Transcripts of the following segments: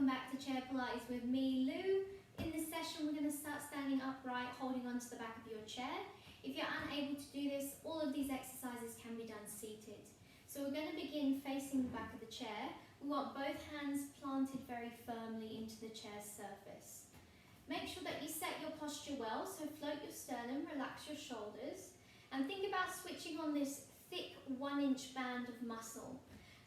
welcome back to Chair Pilates with me, Lou. In this session, we're going to start standing upright, holding onto the back of your chair. If you're unable to do this, all of these exercises can be done seated. So we're going to begin facing the back of the chair. We want both hands planted very firmly into the chair's surface. Make sure that you set your posture well, so float your sternum, relax your shoulders, and think about switching on this thick 1-inch band of muscle.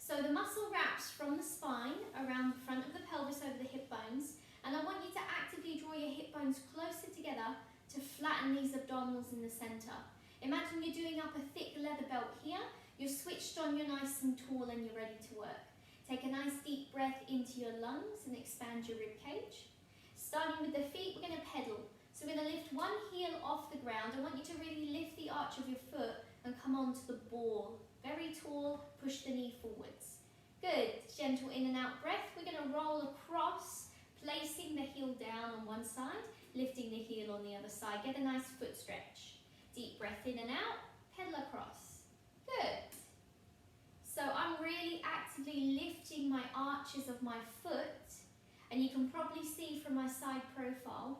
So the muscle wraps from the spine around the front of the pelvis over the hip bones, and I want you to actively draw your hip bones closer together to flatten these abdominals in the center. Imagine you're doing up a thick leather belt here, you're switched on, you're nice and tall and you're ready to work. Take a nice deep breath into your lungs and expand your rib cage. Starting with the feet, we're going to pedal. So we're going to lift one heel off the ground. I want you to really lift the arch of your foot and come onto the ball. Very tall, push the knee forwards. Good, gentle in and out breath. We're going to roll across, placing the heel down on one side, lifting the heel on the other side. Get a nice foot stretch. Deep breath in and out, pedal across. Good. So I'm really actively lifting my arches of my foot, and you can probably see from my side profile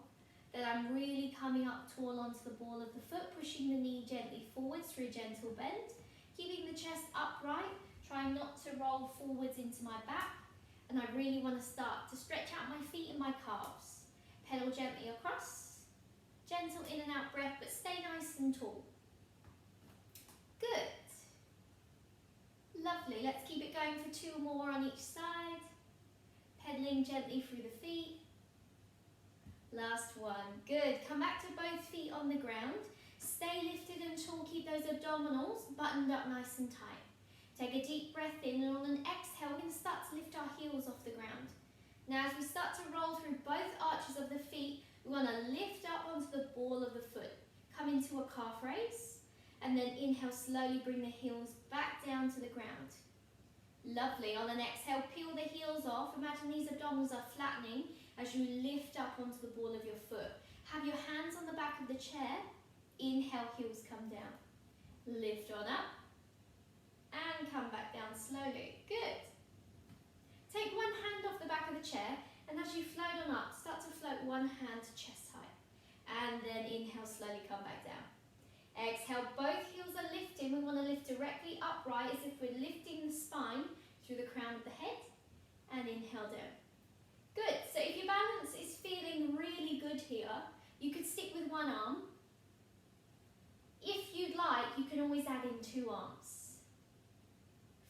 that I'm really coming up tall onto the ball of the foot, pushing the knee gently forwards through a gentle bend, keeping the chest upright, trying not to roll forwards into my back, and I really want to start to stretch out my feet and my calves. Pedal gently across, gentle in and out breath, but stay nice and tall. Good. Lovely, let's keep it going for 2 more on each side. Pedaling gently through the feet. Last one, good. Come back to both feet on the ground. Stay lifted and tall, keep those abdominals buttoned up nice and tight. Take a deep breath in, and on an exhale, we're going to start to lift our heels off the ground. Now, as we start to roll through both arches of the feet, we want to lift up onto the ball of the foot. Come into a calf raise, and then inhale, slowly bring the heels back down to the ground. Lovely. On an exhale, peel the heels off. Imagine these abdominals are flattening as you lift up onto the ball of your foot. Have your hands on the back of the chair. Inhale, heels come down. Lift on up and come back down slowly. Good. Take one hand off the back of the chair, and as you float on up, start to float one hand to chest height. And then inhale, slowly come back down. Exhale, both heels are lifting. We want to lift directly upright as if we're lifting the spine through the crown of the head. And inhale down. Good. So if your balance is feeling really good here, you could stick with one arm. If you'd like, you can always add in 2 arms.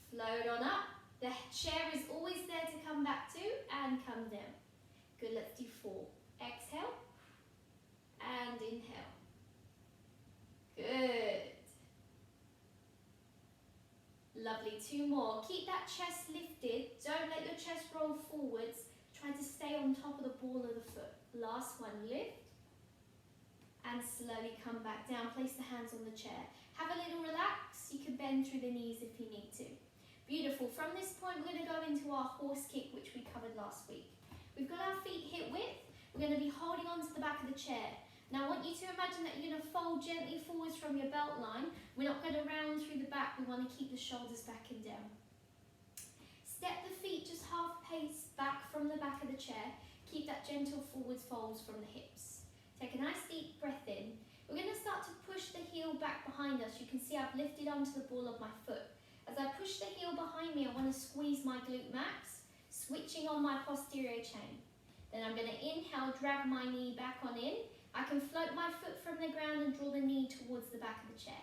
Float on up. The chair is always there to come back to, and come down. Good, let's do 4. Exhale and inhale. Good. Lovely, 2 more. Keep that chest lifted. Don't let your chest roll forwards. Try to stay on top of the ball of the foot. Last one, lift. And slowly come back down. Place the hands on the chair. Have a little relax. You can bend through the knees if you need to. Beautiful. From this point, we're going to go into our horse kick, which we covered last week. We've got our feet hip width. We're going to be holding on to the back of the chair. Now I want you to imagine that you're going to fold gently forwards from your belt line. We're not going to round through the back. We want to keep the shoulders back and down. Step the feet just half pace back from the back of the chair. Keep that gentle forwards folds from the hips. Take a nice deep breath in. We're going to start to push the heel back behind us. You can see I've lifted onto the ball of my foot. As I push the heel behind me, I want to squeeze my glute max, switching on my posterior chain. Then I'm going to inhale, drag my knee back on in. I can float my foot from the ground and draw the knee towards the back of the chair.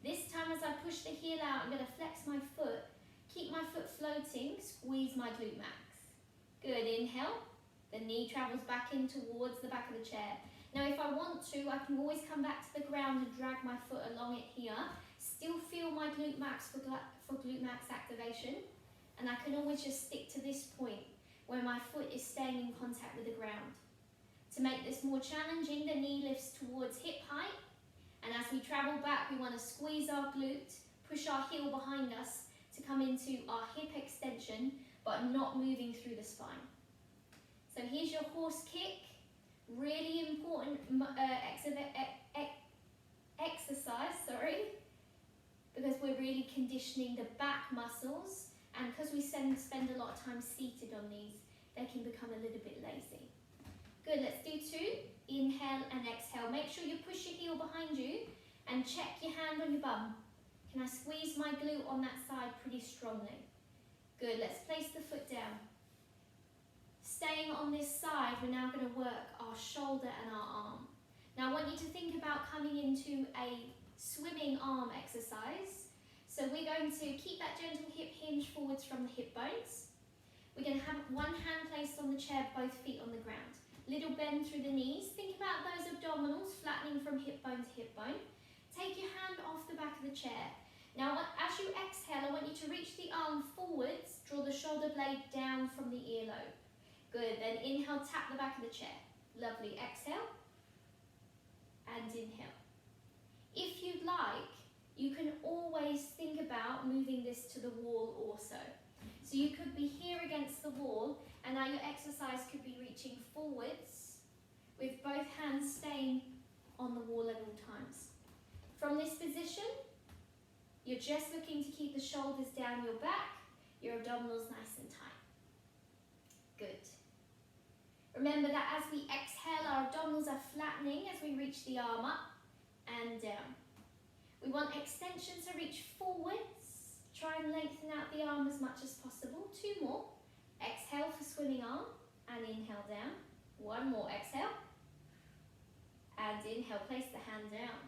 This time as I push the heel out, I'm going to flex my foot, keep my foot floating, squeeze my glute max. Good, inhale. The knee travels back in towards the back of the chair. Now if I want to, I can always come back to the ground and drag my foot along it here. Still feel my glute max for glute max activation. And I can always just stick to this point where my foot is staying in contact with the ground. To make this more challenging, the knee lifts towards hip height. And as we travel back, we want to squeeze our glute, push our heel behind us to come into our hip extension, but not moving through the spine. So here's your horse kick. Really important exercise, because we're really conditioning the back muscles, and because we spend a lot of time seated on these, they can become a little bit lazy. Good, let's do 2. Inhale and exhale. Make sure you push your heel behind you and check your hand on your bum. Can I squeeze my glute on that side pretty strongly? Good, let's place the foot down. Staying on this side, we're now going to work our shoulder and our arm. Now I want you to think about coming into a swimming arm exercise. So we're going to keep that gentle hip hinge forwards from the hip bones. We're going to have one hand placed on the chair, both feet on the ground. Little bend through the knees. Think about those abdominals flattening from hip bone to hip bone. Take your hand off the back of the chair. Now as you exhale, I want you to reach the arm forwards, draw the shoulder blade down from the earlobe. Good, then inhale, tap the back of the chair. Lovely, exhale and inhale. If you'd like, you can always think about moving this to the wall also. So you could be here against the wall, and now your exercise could be reaching forwards with both hands staying on the wall at all times. From this position, you're just looking to keep the shoulders down your back, your abdominals nice and tight. Good. Remember that as we exhale, our abdominals are flattening as we reach the arm up and down. We want extension to reach forwards. Try and lengthen out the arm as much as possible. 2 more. Exhale for swimming arm and inhale down. 1 more, exhale. And inhale, place the hand down.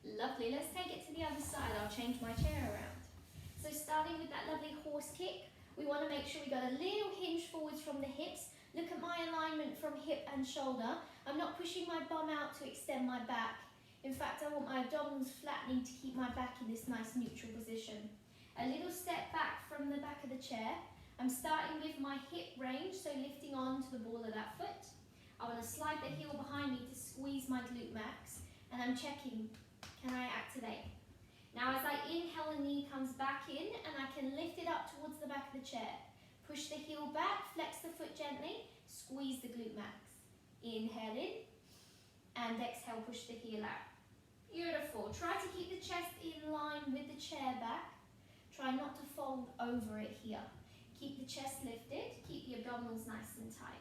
Lovely, let's take it to the other side. I'll change my chair around. So starting with that lovely horse kick, we want to make sure we got a little hinge forwards from the hips. Look at my alignment from hip and shoulder. I'm not pushing my bum out to extend my back. In fact, I want my abdominals flattening to keep my back in this nice neutral position. A little step back from the back of the chair. I'm starting with my hip range, so lifting on to the ball of that foot. I want to slide the heel behind me to squeeze my glute max, and I'm checking, can I activate? Now as I inhale, the knee comes back in, and I can lift it up towards the back of the chair. Push the heel back, flex the foot gently, squeeze the glute max. Inhale in, and exhale, push the heel out. Beautiful. Try to keep the chest in line with the chair back. Try not to fold over it here. Keep the chest lifted, keep the abdominals nice and tight.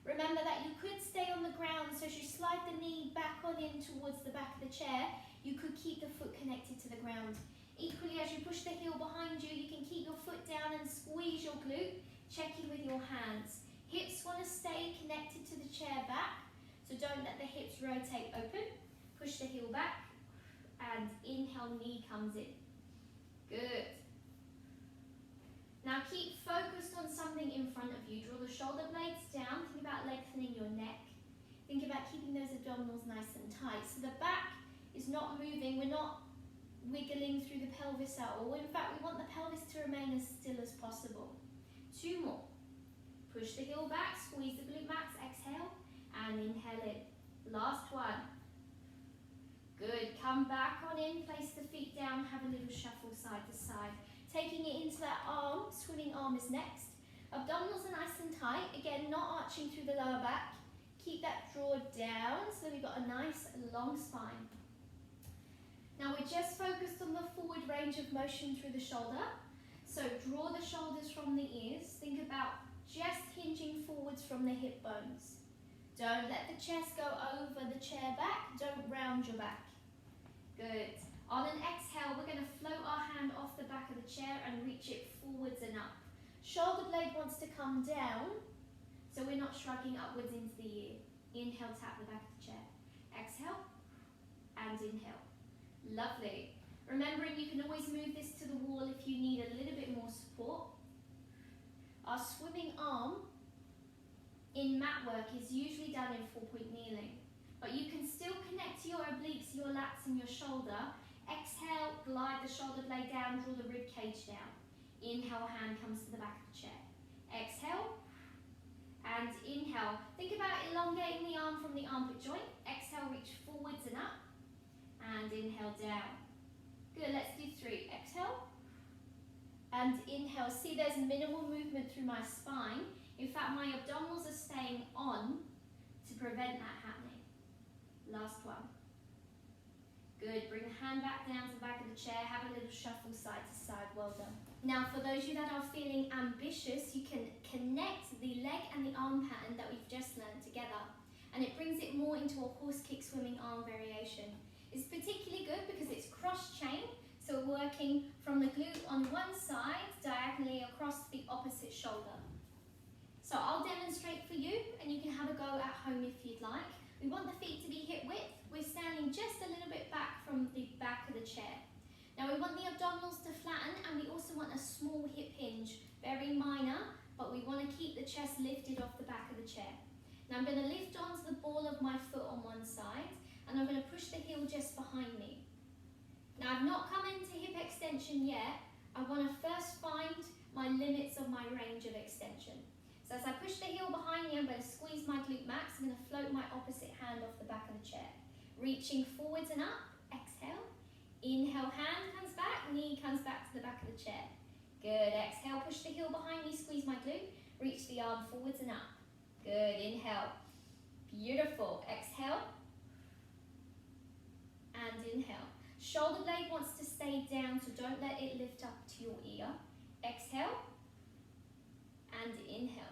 Remember that you could stay on the ground, so as you slide the knee back on in towards the back of the chair, you could keep the foot connected to the ground. Equally, as you push the heel behind you, you can keep your foot down and squeeze your glute, checking with your hands. Hips want to stay connected to the chair back, so don't let the hips rotate open. Push the heel back, and inhale, knee comes in. Good. Now keep focused on something in front of you. Draw the shoulder blades down. Think about lengthening your neck. Think about keeping those abdominals nice and tight. So the back is not moving. We're not wiggling through the pelvis at all. In fact, we want the pelvis to remain as still as possible. 2 more. Push the heel back, squeeze the glute max, exhale, and inhale in. Last one. Good. Come back on in, place the feet down, have a little shuffle side to side. Taking it into that arm, swimming arm is next. Abdominals are nice and tight. Again, not arching through the lower back. Keep that draw down so we've got a nice long spine. Now we're just focused on the forward range of motion through the shoulder. So draw the shoulders from the ears. Think about just hinging forwards from the hip bones. Don't let the chest go over the chair back. Don't round your back. Good. On an exhale, we're going to float our hand off the back of the chair and reach it forwards and up. Shoulder blade wants to come down, so we're not shrugging upwards into the ear. Inhale, tap the back of the chair. Exhale, and inhale. Lovely. Remembering you can always move this to the wall if you need a little bit more support. Our swimming arm in mat work is usually done in 4-point kneeling, but you can still connect to your obliques, your lats and your shoulder. Exhale, glide the shoulder blade down, draw the rib cage down. Inhale, hand comes to the back of the chair. Exhale, and inhale. Think about elongating the arm from the armpit joint. Exhale, reach forwards and up, and inhale down. Good, let's do 3. Exhale, and inhale. See, there's minimal movement through my spine. In fact, my abdominals are staying on to prevent that happening. Last one. Good, bring the hand back down to the back of the chair, have a little shuffle side to side, well done. Now for those of you that are feeling ambitious, you can connect the leg and the arm pattern that we've just learned together. And it brings it more into a horse kick swimming arm variation. It's particularly good because it's cross chain, so we're working from the glute on one side diagonally across the opposite shoulder. So I'll demonstrate for you and you can have a go at home if you'd like. We want the feet to be hip width. We're standing just a little bit back from the back of the chair. Now we want the abdominals to flatten and we also want a small hip hinge, very minor, but we want to keep the chest lifted off the back of the chair. Now I'm going to lift onto the ball of my foot on one side and I'm going to push the heel just behind me. Now I've not come into hip extension yet. I want to first find my limits of my range of extension. So as I push the heel behind me, I'm going to squeeze my glute max. I'm going to float my opposite hand off the back of the chair. Reaching forwards and up, exhale. Inhale, hand comes back, knee comes back to the back of the chair. Good, exhale, push the heel behind me, squeeze my glute. Reach the arm forwards and up. Good, inhale. Beautiful, exhale. And inhale. Shoulder blade wants to stay down, so don't let it lift up to your ear. Exhale. And inhale.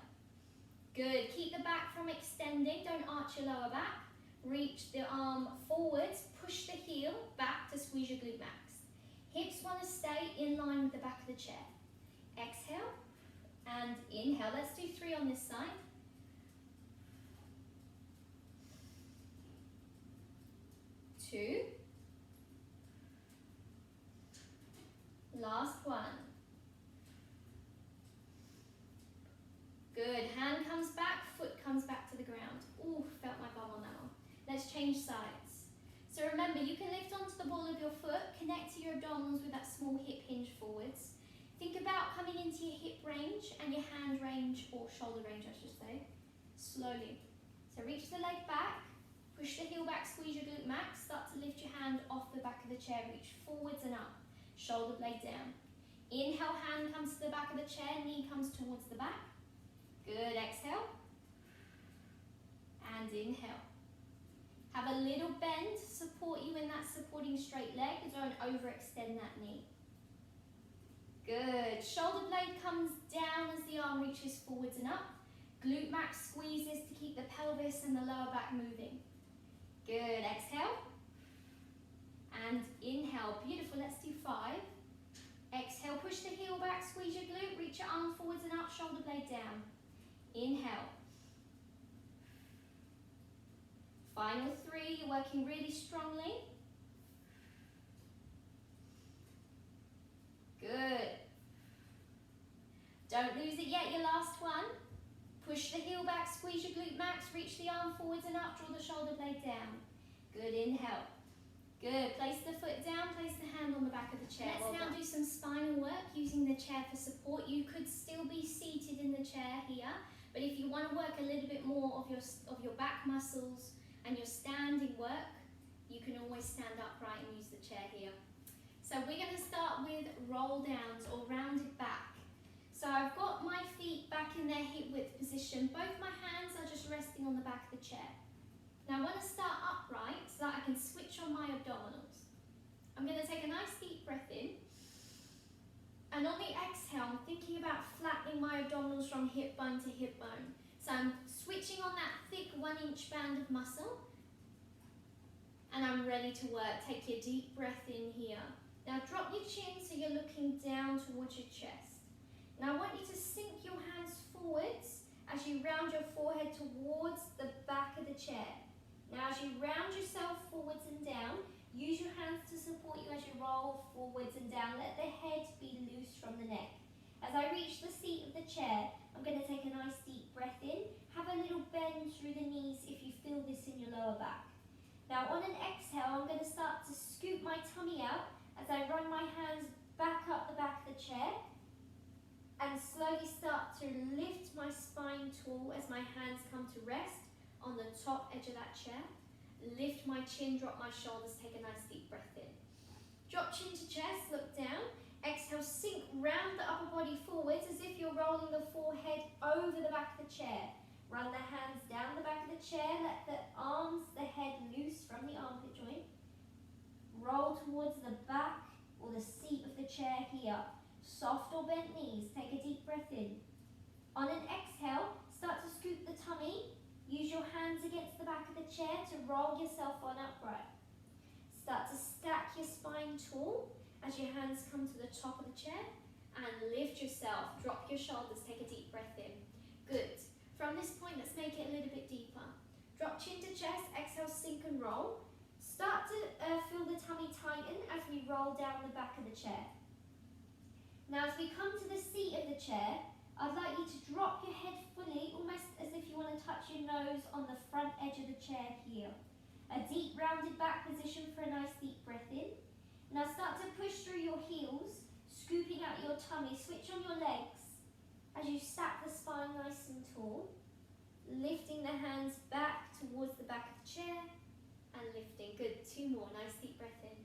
Good, keep the back from extending, don't arch your lower back. Reach the arm forwards, push the heel back to squeeze your glute max. Hips want to stay in line with the back of the chair. Exhale and inhale. Let's do 3 on this side. 2. Last one. Good, hand comes back, foot comes back to the ground. Ooh, felt my bum on that one. Let's change sides. So remember, you can lift onto the ball of your foot, connect to your abdominals with that small hip hinge forwards. Think about coming into your hip range and your hand range, or shoulder range I should say, slowly. So reach the leg back, push the heel back, squeeze your glute max, start to lift your hand off the back of the chair, reach forwards and up, shoulder blade down. Inhale, hand comes to the back of the chair, knee comes towards the back. Good, exhale, and inhale. Have a little bend to support you in that supporting straight leg, don't overextend that knee. Good, shoulder blade comes down as the arm reaches forwards and up. Glute max squeezes to keep the pelvis and the lower back moving. Good, exhale, and inhale. Beautiful, let's do 5. Exhale, push the heel back, squeeze your glute, reach your arm forwards and up, shoulder blade down. Inhale. Final 3, you're working really strongly. Good. Don't lose it yet, your last one. Push the heel back, squeeze your glute max, reach the arm forwards and up, draw the shoulder blade down. Good, inhale. Good, place the foot down, place the hand on the back of the chair. Let's now do some spinal work using the chair for support. You could still be seated in the chair here, but if you want to work a little bit more of your back muscles and your standing work, you can always stand upright and use the chair here. So we're going to start with roll downs or rounded back. So I've got my feet back in their hip width position. Both my hands are just resting on the back of the chair. Now I want to start upright so that I can switch on my abdominals. I'm going to take a nice deep breath in. And on the exhale, I'm thinking about flattening my abdominals from hip bone to hip bone. So I'm switching on that thick 1-inch band of muscle. And I'm ready to work. Take your deep breath in here. Now drop your chin so you're looking down towards your chest. Now I want you to sink your hands forwards as you round your forehead towards the back of the chair. Now as you round yourself forwards and down, use your hands to support you as you roll forwards and down. Let the head be loose from the neck. As I reach the seat of the chair, I'm going to take a nice deep breath in. Have a little bend through the knees if you feel this in your lower back. Now on an exhale, I'm going to start to scoop my tummy out as I run my hands back up the back of the chair and slowly start to lift my spine tall as my hands come to rest on the top edge of that chair. Lift my chin, drop my shoulders, take a nice deep breath in. Drop chin to chest, look down. Exhale, sink round the upper body forwards as if you're rolling the forehead over the back of the chair. Run the hands down the back of the chair, let the arms, the head loose from the armpit joint. Roll towards the back or the seat of the chair here. Soft or bent knees, take a deep breath in. On an exhale, start to scoop the chair to roll yourself on upright. Start to stack your spine tall as your hands come to the top of the chair and lift yourself. Drop your shoulders, take a deep breath in. Good. From this point, let's make it a little bit deeper. Drop chin to chest, exhale, sink and roll. Start to feel the tummy tighten as we roll down the back of the chair. Now as we come to the seat of the chair, I'd like you to drop your head fully, almost as if you want to touch your nose on the front edge of the chair here. A deep rounded back position for a nice deep breath in. Now start to push through your heels, scooping out your tummy. Switch on your legs as you stack the spine nice and tall. Lifting the hands back towards the back of the chair and lifting. Good, 2 more, nice deep breath in.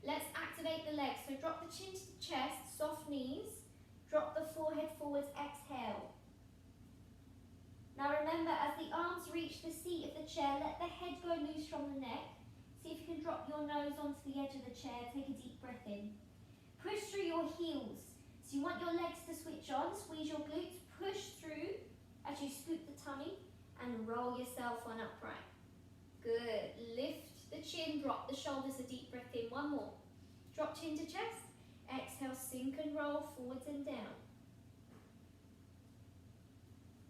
Let's activate the legs. So drop the chin to the chest, soft knees. Drop the forehead forwards, exhale. Now remember, as the arms reach the seat of the chair, let the head go loose from the neck. See if you can drop your nose onto the edge of the chair. Take a deep breath in. Push through your heels. So you want your legs to switch on. Squeeze your glutes. Push through as you scoop the tummy and roll yourself on upright. Good. Lift the chin. Drop the shoulders. A deep breath in. 1 more. Drop chin to chest. Exhale, sink and roll forwards and down.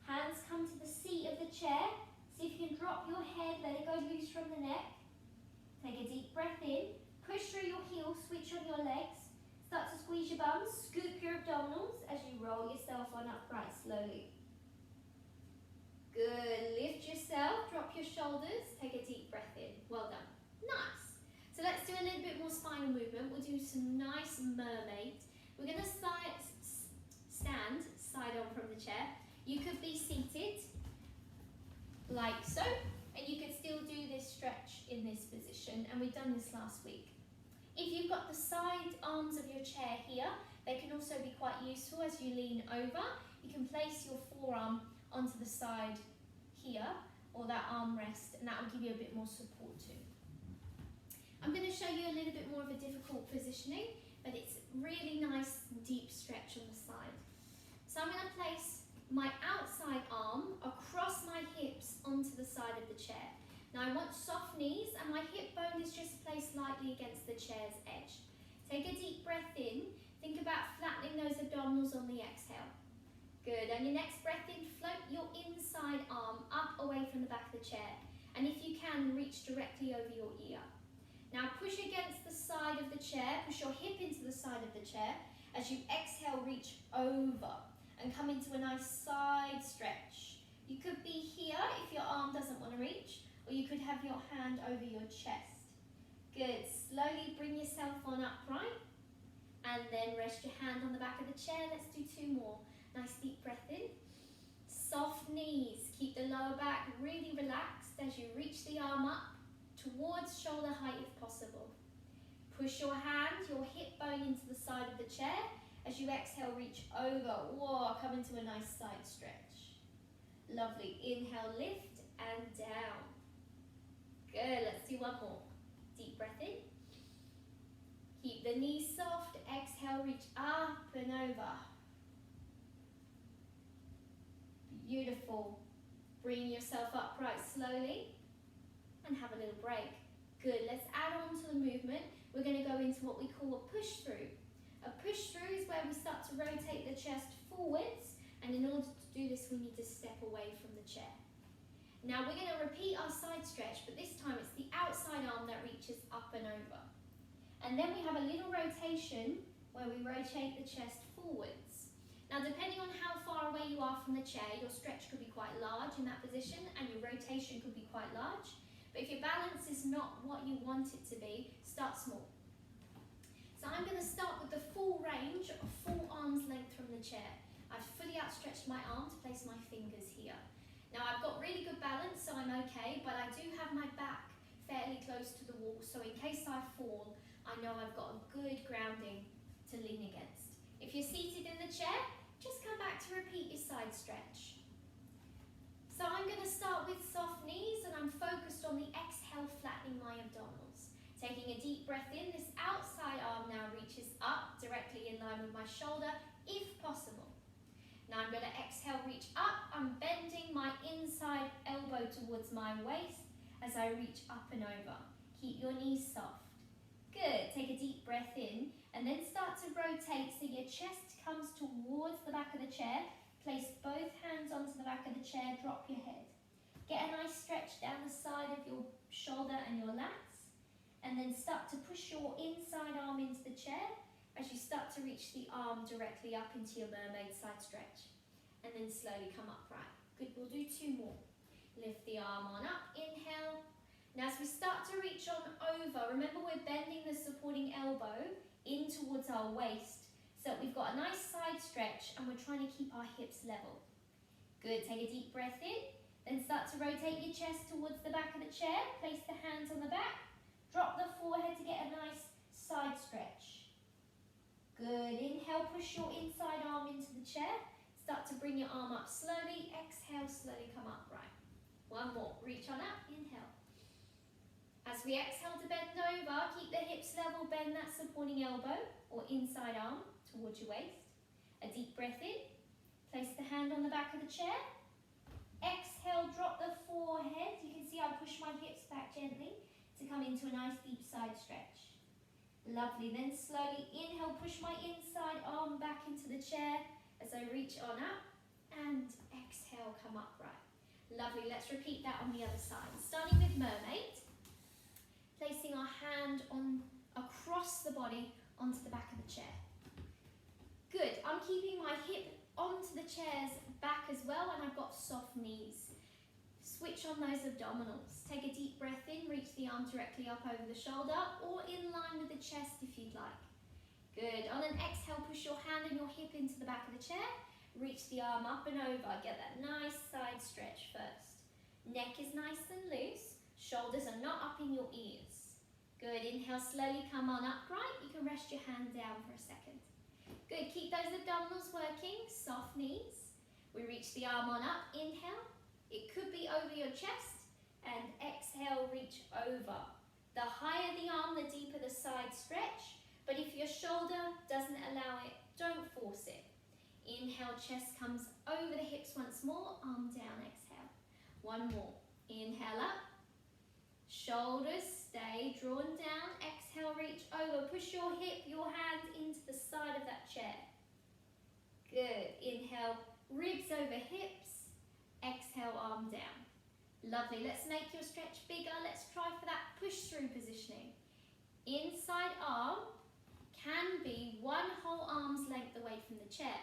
Hands come to the seat of the chair. See if you can drop your head, let it go loose from the neck. Take a deep breath in. Push through your heels, switch on your legs. Start to squeeze your bums, scoop your abdominals as you roll yourself on upright slowly. Good. Lift yourself, drop your shoulders, take a deep breath in. Well done. Nice. So let's do a little bit more spinal movement. We'll do some nice mermaids. We're going to stand side on from the chair. You could be seated like so, and you could still do this stretch in this position, and we've done this last week. If you've got the side arms of your chair here, they can also be quite useful as you lean over. You can place your forearm onto the side here, or that armrest, and that will give you a bit more support too. I'm going to show you a little bit more of a difficult positioning, but it's really nice deep stretch on the side. So I'm going to place my outside arm across my hips onto the side of the chair. Now I want soft knees and my hip bone is just placed lightly against the chair's edge. Take a deep breath in. Think about flattening those abdominals on the exhale. Good. On your next breath in, float your inside arm up away from the back of the chair. And if you can, reach directly over your ear. Now push against the side of the chair, push your hip into the side of the chair. As you exhale, reach over and come into a nice side stretch. You could be here if your arm doesn't want to reach, or you could have your hand over your chest. Good. Slowly bring yourself on upright and then rest your hand on the back of the chair. Let's do 2 more. Nice deep breath in. Soft knees. Keep the lower back really relaxed as you reach the arm up towards shoulder height if possible. Push your hand, your hip bone into the side of the chair. As you exhale, reach over. Whoa, come into a nice side stretch. Lovely. Inhale, lift and down. Good. Let's do 1 more. Deep breath in. Keep the knees soft. Exhale, reach up and over. Beautiful. Bring yourself upright slowly and have a little break. Good. Let's add on to the movement. We're going to go into what we call a push through. A push through is where we start to rotate the chest forwards, and in order to do this we need to step away from the chair. Now we're going to repeat our side stretch, but this time it's the outside arm that reaches up and over. And then we have a little rotation where we rotate the chest forwards. Now depending on how far away you are from the chair, your stretch could be quite large in that position and your rotation could be quite large. But if your balance is not what you want it to be, start small. So I'm going to start with the full range of full arm's length from the chair. I've fully outstretched my arm to place my fingers here. Now I've got really good balance, so I'm okay, but I do have my back fairly close to the wall, so in case I fall, I know I've got a good grounding to lean against. If you're seated in the chair, just come back to repeat your side stretch. So I'm going to start with soft knees, and I'm focused on the exhale, flattening my abdominals. Taking a deep breath in, this outside arm now reaches up directly in line with my shoulder, if possible. Now I'm going to exhale, reach up. I'm bending my inside elbow towards my waist as I reach up and over. Keep your knees soft. Good. Take a deep breath in and then start to rotate so your chest comes towards the back of the chair. Place both hands onto the back of the chair, drop your head. Get a nice stretch down the side of your shoulder and your lats, and then start to push your inside arm into the chair as you start to reach the arm directly up into your mermaid side stretch, and then slowly come upright. Good, we'll do 2 more. Lift the arm on up, inhale. Now as we start to reach on over, remember we're bending the supporting elbow in towards our waist, so we've got a nice side stretch and we're trying to keep our hips level. Good, take a deep breath in, then start to rotate your chest towards the back of the chair, place the hands on the back, drop the forehead to get a nice side stretch. Good, inhale, push your inside arm into the chair, start to bring your arm up slowly, exhale, slowly come upright. 1 more, reach on up, inhale. As we exhale to bend over, keep the hips level, bend that supporting elbow or inside arm towards your waist. A deep breath in, place the hand on the back of the chair. Exhale, drop the forehead. You can see I push my hips back gently to come into a nice deep side stretch. Lovely, then slowly inhale, push my inside arm back into the chair as I reach on up, and exhale, come upright. Lovely, let's repeat that on the other side. Starting with Mermaid. Placing our hand on across the body onto the back of the chair. Good, I'm keeping my hip onto the chair's back as well, and I've got soft knees. Switch on those abdominals. Take a deep breath in, reach the arm directly up over the shoulder or in line with the chest if you'd like. Good, on an exhale, push your hand and your hip into the back of the chair. Reach the arm up and over, get that nice side stretch first. Neck is nice and loose. Shoulders are not up in your ears. Good, inhale, slowly come on upright. You can rest your hand down for a second. Good, keep those abdominals working, soft knees. We reach the arm on up, inhale. It could be over your chest, and exhale, reach over. The higher the arm, the deeper the side stretch, but if your shoulder doesn't allow it, don't force it. Inhale, chest comes over the hips once more, arm down, exhale. 1 more, inhale up. Shoulders stay drawn down, exhale, reach over, push your hip, your hand into the side of that chair. Good, inhale, ribs over hips, exhale, arm down. Lovely, let's make your stretch bigger, let's try for that push through positioning. Inside arm can be 1 whole arm's length away from the chair.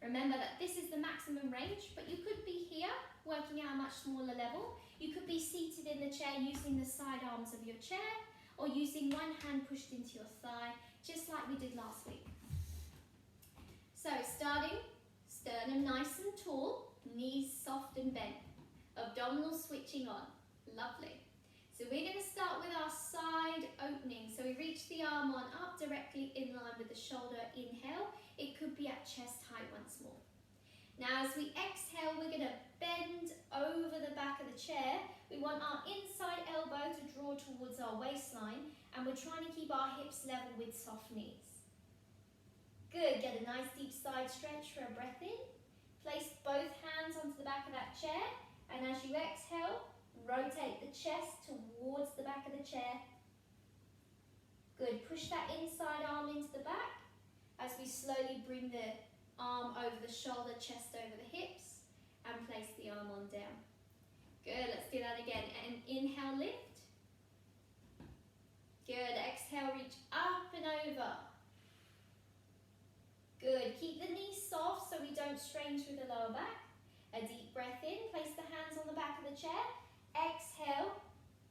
Remember that this is the maximum range, but you could be here, working at a much smaller level. You could be seated in the chair using the side arms of your chair, or using 1 hand pushed into your thigh, just like we did last week. So starting, sternum nice and tall, knees soft and bent, abdominals switching on. Lovely. So we're going to start with our side opening. So we reach the arm on up directly in line with the shoulder, inhale. It could be at chest height once more. Now as we exhale, we're going to bend over the back of the chair. We want our inside elbow to draw towards our waistline, and we're trying to keep our hips level with soft knees. Good, get a nice deep side stretch for a breath in. Place both hands onto the back of that chair, and as you exhale, rotate the chest towards the back of the chair. Good, push that inside arm into the back as we slowly bring the arm over the shoulder, chest over the hips, and place the arm on down. Good, let's do that again. And inhale, lift. Good, exhale, reach up and over. Good, keep the knees soft so we don't strain through the lower back. A deep breath in, place the hands on the back of the chair. Exhale,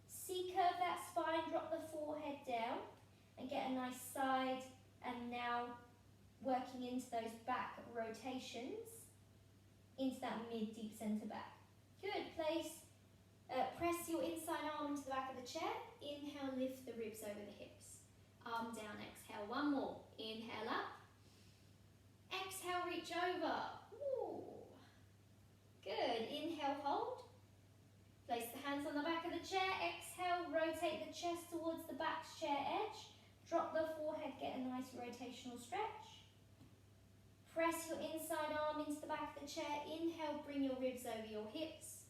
C-curve that spine, drop the forehead down, and get a nice side, and now working into those back rotations, into that mid-deep centre back. Good, press your inside arm into the back of the chair. Inhale, lift the ribs over the hips. Arm down, exhale. 1 more. Inhale up. Exhale, reach over. Ooh. Good, inhale, hold. Place the hands on the back of the chair. Exhale, rotate the chest towards the back chair edge. Drop the forehead, get a nice rotational stretch. Press your inside arm into the back of the chair. Inhale, bring your ribs over your hips.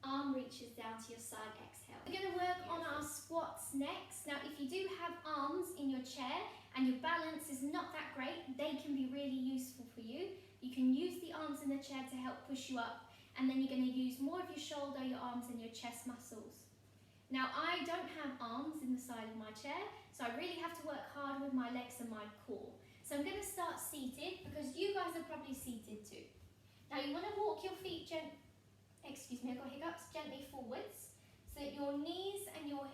arm reaches down to your side, exhale. We're going to work on our squats next. Now, if you do have arms in your chair and your balance is not that great, they can be really useful for you. You can use the arms in the chair to help push you up, and then you're going to use more of your shoulder, your arms, and your chest muscles. Now, I don't have arms in the side of my chair, so I really have to work hard with my legs and my core. So I'm going to start seated, because you guys are probably seated too. Now, you want to walk your feet gently, I've got hiccups, gently forwards, so that your knees and your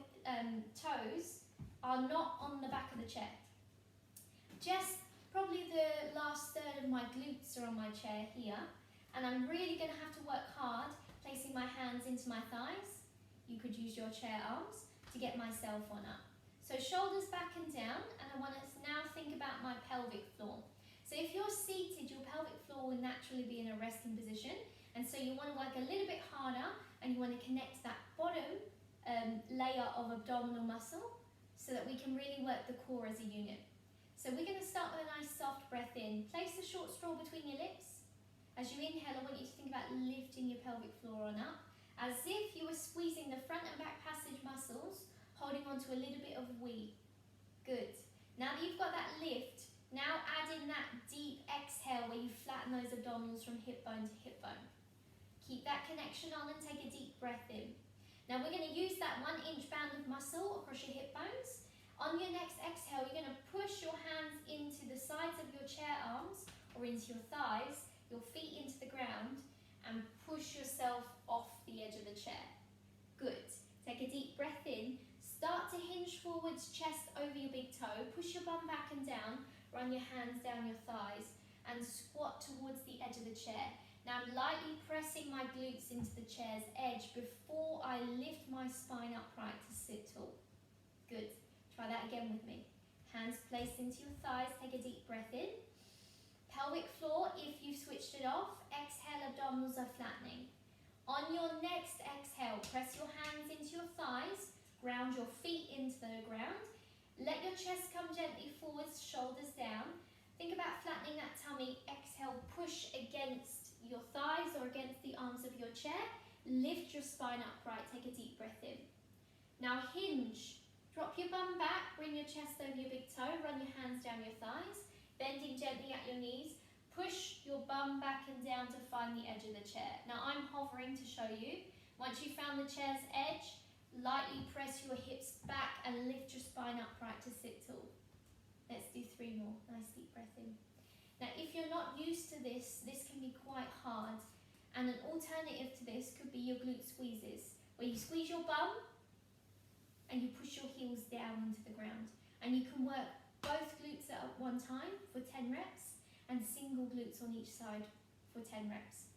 toes are not on the back of the chair. Just probably the last third of my glutes are on my chair here, and I'm really going to have to work hard placing my hands into my thighs. You could use your chair arms to get myself on up. So shoulders back and down, and I want to now think about my pelvic floor. So if you're seated, your pelvic floor will naturally be in a resting position, and so you want to work a little bit harder, and you want to connect that bottom layer of abdominal muscle so that we can really work the core as a unit. So we're going to start with a nice soft breath in. Place the short straw between your lips. As you inhale, I want you to think about lifting your pelvic floor on up, as if you were squeezing the front and back passage muscles, holding on to a little bit of wee. Good. Now that you've got that lift, now add in that deep exhale where you flatten those abdominals from hip bone to hip bone. Keep that connection on and take a deep breath in. Now we're going to use that 1 inch band of muscle across your hip bones. On your next exhale, you're going to push your hands into the sides of your chair arms or into your thighs, your feet into the ground, and push yourself off the edge of the chair. Good. Take a deep breath in. Start to hinge forwards, chest over your big toe. Push your bum back and down. Run your hands down your thighs and squat towards the edge of the chair. Now I'm lightly pressing my glutes into the chair's edge before I lift my spine upright to sit tall. Good. Try that again with me. Hands placed into your thighs. Take a deep breath in. Pelvic floor, if you've switched it off, exhale, abdominals are flattening. On your next exhale, press your hands into your thighs, ground your feet into the ground. Let your chest come gently forwards, shoulders down. Think about flattening that tummy. Exhale, push against your thighs or against the arms of your chair. Lift your spine upright, take a deep breath in. Now hinge. Drop your bum back, bring your chest over your big toe, run your hands down your thighs. Bending gently at your knees, push your bum back and down to find the edge of the chair. Now I'm hovering to show you. Once you've found the chair's edge, lightly press your hips back and lift your spine upright to sit tall. Let's do 3 more. Nice deep breath in. Now if you're not used to this can be quite hard. And an alternative to this could be your glute squeezes, where you squeeze your bum and you push your heels down into the ground. And you can work both glutes at one time for 10 reps and single glutes on each side for 10 reps.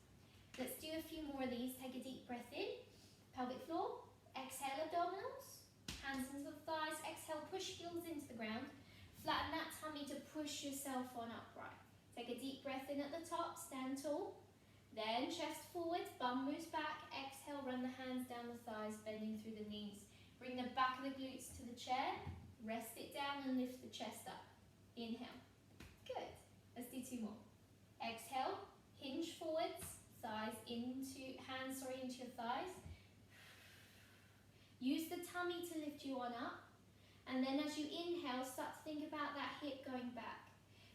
Let's do a few more of these. Take a deep breath in. Pelvic floor. Exhale, abdominals. Hands into the thighs. Exhale, push heels into the ground. Flatten that tummy to push yourself on upright. Take a deep breath in at the top. Stand tall. Then chest forwards. Bum moves back. Exhale, run the hands down the thighs, bending through the knees. Bring the back of the glutes to the chair. Rest it down and lift the chest up. Inhale. Good. Let's do 2 more. Exhale. Hinge forwards. Hands into your thighs. Use the tummy to lift you on up. And then as you inhale, start to think about that hip going back.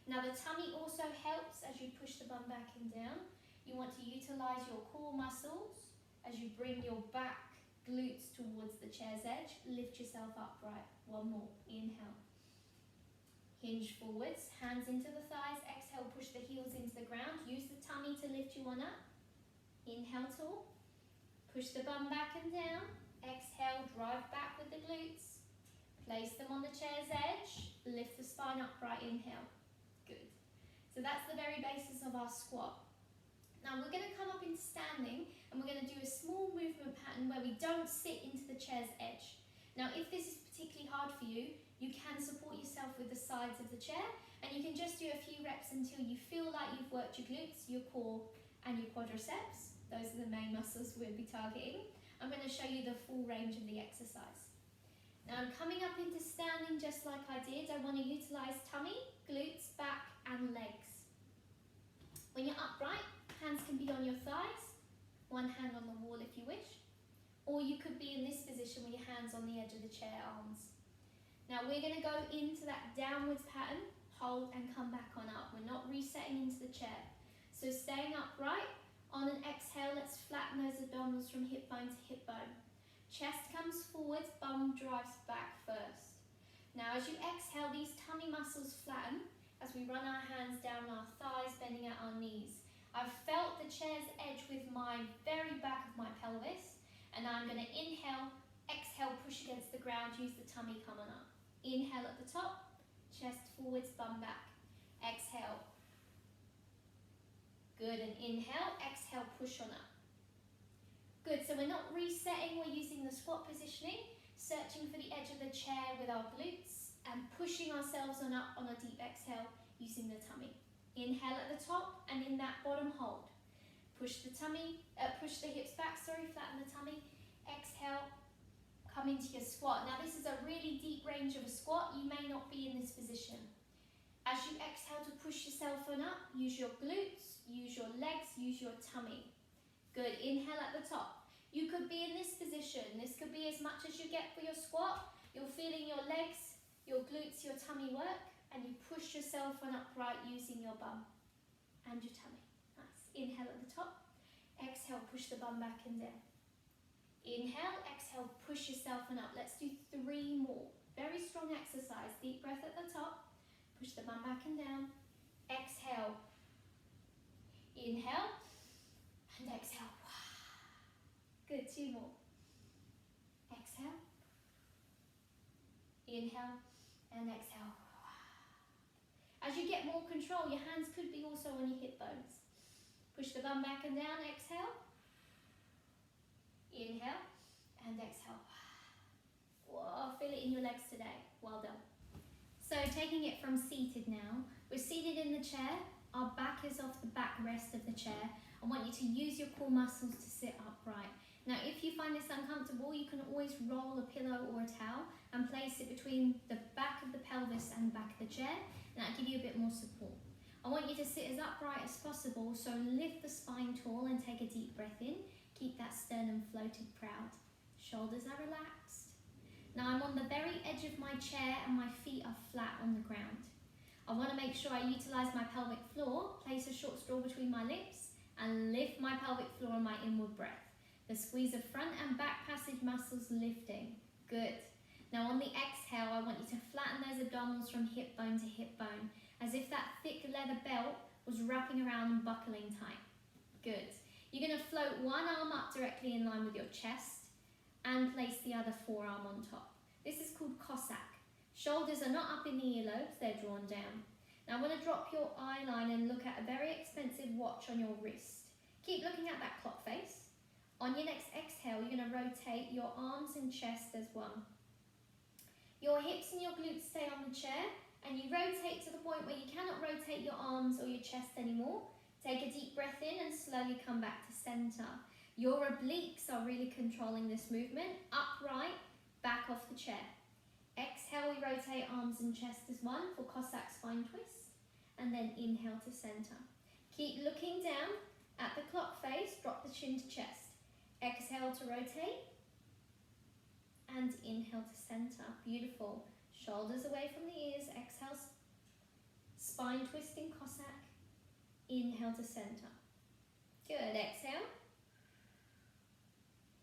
Now the tummy also helps as you push the bum back and down. You want to utilize your core muscles as you bring your back glutes towards the chair's edge. Lift yourself upright. 1 more. Inhale. Hinge forwards. Hands into the thighs. Exhale. Push the heels into the ground. Use the tummy to lift you on up. Inhale tall. Push the bum back and down. Exhale. Drive back with the glutes. Place them on the chair's edge. Lift the spine upright. Inhale. Good. So that's the very basis of our squat. Now we're going to come up into standing and we're going to do a small movement pattern where we don't sit into the chair's edge. Now if this is particularly hard for you, you can support yourself with the sides of the chair and you can just do a few reps until you feel like you've worked your glutes, your core and your quadriceps. Those are the main muscles we'll be targeting. I'm going to show you the full range of the exercise. Now I'm coming up into standing just like I did. I want to utilise tummy, glutes, back and legs. When you're upright, hands can be on your thighs, 1 hand on the wall if you wish. Or you could be in this position with your hands on the edge of the chair, arms. Now we're going to go into that downwards pattern, hold and come back on up. We're not resetting into the chair. So staying upright, on an exhale, let's flatten those abdominals from hip bone to hip bone. Chest comes forwards, bum drives back first. Now as you exhale, these tummy muscles flatten as we run our hands down our thighs, bending at our knees. I've felt the chair's edge with my very back of my pelvis, and now I'm going to inhale, exhale, push against the ground, use the tummy, come on up. Inhale at the top, chest forwards, bum back. Exhale. Good, and inhale, exhale, push on up. Good, so we're not resetting, we're using the squat positioning, searching for the edge of the chair with our glutes and pushing ourselves on up on a deep exhale using the tummy. Inhale at the top and in that bottom hold. Push the hips back, flatten the tummy. Exhale, come into your squat. Now this is a really deep range of a squat. You may not be in this position. As you exhale to push yourself on up, use your glutes, use your legs, use your tummy. Good, inhale at the top. You could be in this position. This could be as much as you get for your squat. You're feeling your legs, your glutes, your tummy work, and you push yourself on upright using your bum and your tummy. Nice. Inhale at the top. Exhale, push the bum back and down. Inhale, exhale, push yourself on up. Let's do 3 more. Very strong exercise. Deep breath at the top. Push the bum back and down. Exhale. Inhale. And exhale. Good, 2 more. Exhale. Inhale. And exhale. As you get more control, your hands could be also on your hip bones. Push the bum back and down. Exhale. Inhale. And exhale. Whoa, feel it in your legs today. Well done. So taking it from seated now, we're seated in the chair, our back is off the backrest of the chair. I want you to use your core muscles to sit upright. Now if you find this uncomfortable, you can always roll a pillow or a towel and place it between the back of the pelvis and the back of the chair, and that'll give you a bit more support. I want you to sit as upright as possible, so lift the spine tall and take a deep breath in. Keep that sternum floated proud. Shoulders are relaxed. Now I'm on the very edge of my chair and my feet are flat on the ground. I want to make sure I utilise my pelvic floor, place a short straw between my lips and lift my pelvic floor on my inward breath. The squeeze of front and back passage muscles lifting. Good. Now on the exhale, I want you to flatten those abdominals from hip bone to hip bone, as if that thick leather belt was wrapping around and buckling tight. Good. You're going to float one arm up directly in line with your chest and place the other forearm on top. This is called Cossack. Shoulders are not up in the earlobes, they're drawn down. Now I want to drop your eye line and look at a very expensive watch on your wrist. Keep looking at that clock face. On your next exhale, you're going to rotate your arms and chest as one. Your hips and your glutes stay on the chair, and you rotate to the point where you cannot rotate your arms or your chest anymore. Take a deep breath in and slowly come back to center. Your obliques are really controlling this movement. Upright, back off the chair. Exhale, we rotate arms and chest as one for Cossack spine twist, and then inhale to center. Keep looking down at the clock face, drop the chin to chest. Exhale to rotate, and inhale to center. Beautiful. Shoulders away from the ears. Exhale, spine twisting Cossack. Inhale to center. Good. Exhale.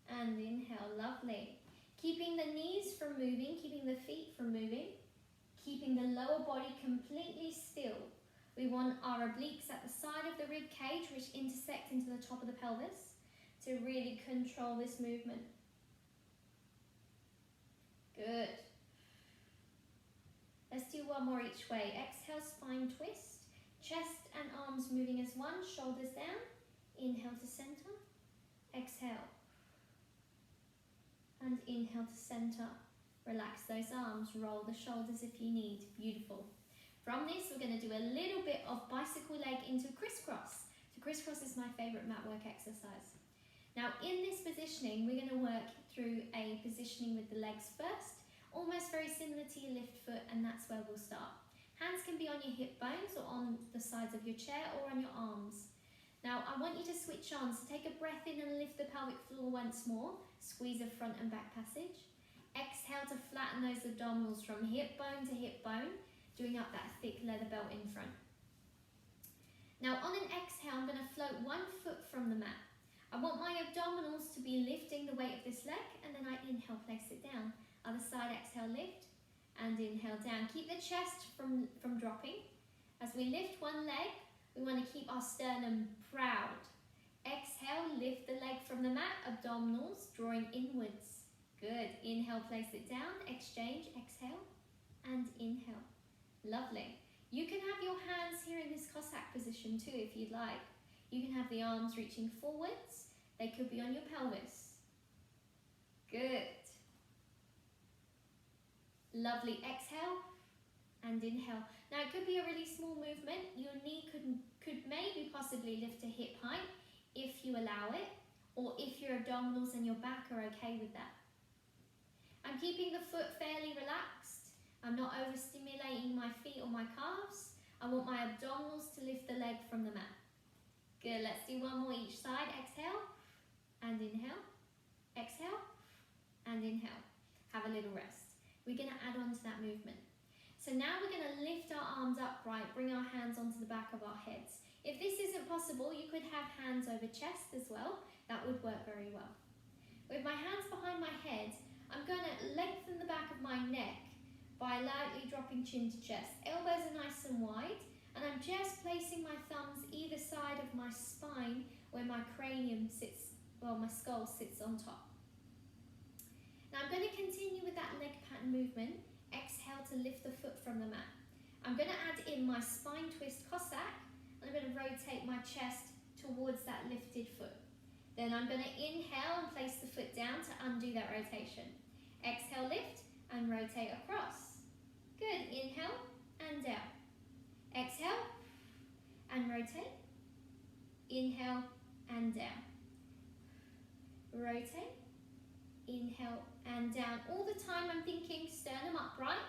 And inhale. Lovely. Keeping the knees from moving, keeping the feet from moving, keeping the lower body completely still. We want our obliques at the side of the rib cage, which intersect into the top of the pelvis, to really control this movement. Good. Let's do one more each way. Exhale, spine twist. Chest and arms moving as one, shoulders down. Inhale to center. Exhale. And inhale to center. Relax those arms, roll the shoulders if you need. Beautiful. From this, we're going to do a little bit of bicycle leg into crisscross. So crisscross is my favorite mat work exercise. Now in this positioning, we're going to work through a positioning with the legs first, almost very similar to your lift foot, and that's where we'll start. Hands can be on your hip bones or on the sides of your chair or on your arms. Now I want you to switch on, so take a breath in and lift the pelvic floor once more. Squeeze a front and back passage. Exhale to flatten those abdominals from hip bone to hip bone, doing up that thick leather belt in front. Now on an exhale, I'm going to float 1 foot from the mat. I want my abdominals to be lifting the weight of this leg, and then I inhale, place it down. Other side, exhale, lift, and inhale down. Keep the chest from dropping. As we lift one leg, we want to keep our sternum proud. Exhale, lift the leg from the mat, abdominals drawing inwards. Good. Inhale, place it down, exchange, exhale, and inhale. Lovely. You can have your hands here in this Cossack position too if you'd like. You can have the arms reaching forwards. They could be on your pelvis. Good. Lovely. Exhale and inhale. Now it could be a really small movement. Your knee could maybe possibly lift to hip height if you allow it, or if your abdominals and your back are okay with that. I'm keeping the foot fairly relaxed. I'm not overstimulating my feet or my calves. I want my abdominals to lift the leg from the mat. Good, let's do one more each side. Exhale and inhale. Exhale and inhale. Have a little rest. We're going to add on to that movement. So now we're going to lift our arms upright, bring our hands onto the back of our heads. If this isn't possible, you could have hands over chest as well. That would work very well. With my hands behind my head, I'm going to lengthen the back of my neck by lightly dropping chin to chest. Elbows are nice and wide, and I'm just placing my thumbs either side of my spine where my cranium sits, well, my skull sits on top. Now I'm going to continue with that leg pattern movement. Exhale to lift the foot from the mat. I'm going to add in my spine twist Cossack, and I'm going to rotate my chest towards that lifted foot. Then I'm going to inhale and place the foot down to undo that rotation. Exhale, lift and rotate across. Good. Inhale and down. Exhale and rotate. Inhale and down. Rotate. Inhale and down. All the time I'm thinking sternum upright,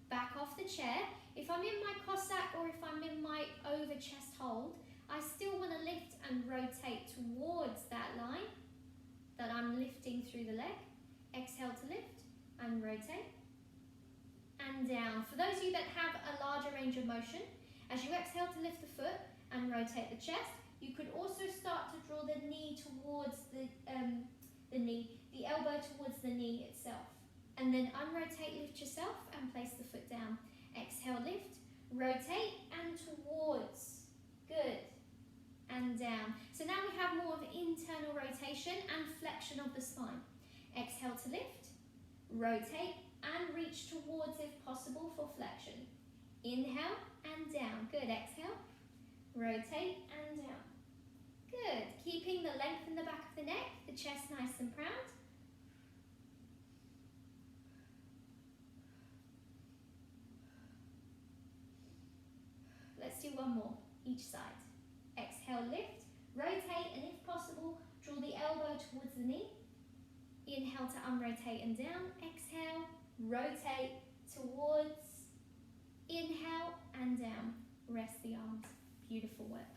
back off the chair. If I'm in my Cossack or if I'm in my over chest hold, I still want to lift and rotate towards that line that I'm lifting through the leg. Exhale to lift and rotate and down. For those of you that have a larger range of motion, as you exhale to lift the foot and rotate the chest, you could also start to draw the knee towards the elbow towards the knee itself. And then unrotate, lift yourself and place the foot down. Exhale, lift, rotate and towards. Good. And down. So now we have more of internal rotation and flexion of the spine. Exhale to lift, rotate and reach towards if possible for flexion. Inhale and down. Good. Exhale, rotate and down. Good. Keeping the length in the back of the neck, the chest nice and proud. Let's do one more each side. Exhale, lift, rotate, and if possible, draw the elbow towards the knee. Inhale to unrotate and down. Exhale, rotate towards. Inhale and down. Rest the arms. Beautiful work.